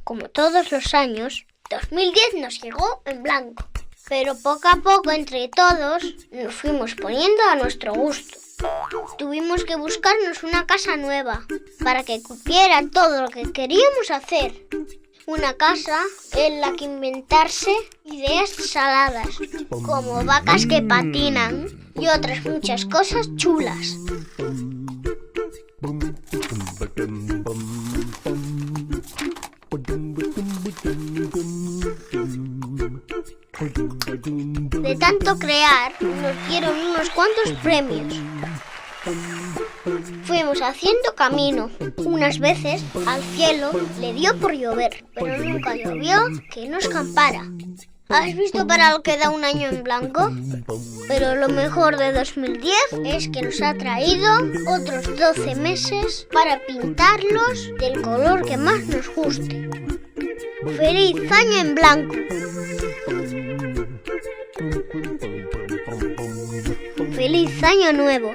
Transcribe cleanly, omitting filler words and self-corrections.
Como todos los años, 2010 nos llegó en blanco. Pero poco a poco, entre todos, nos fuimos poniendo a nuestro gusto. Tuvimos que buscarnos una casa nueva para que cupiera todo lo que queríamos hacer. Una casa en la que inventarse ideas saladas, como vacas que patinan y otras muchas cosas chulas. De tanto crear, nos dieron unos cuantos premios. Fuimos haciendo camino. Unas veces al cielo le dio por llover, pero nunca llovió que no escampara. ¿Has visto para lo que da un año en blanco? Pero lo mejor de 2010 es que nos ha traído otros 12 meses para pintarlos del color que más nos guste. ¡Feliz año en blanco! ¡Feliz año nuevo!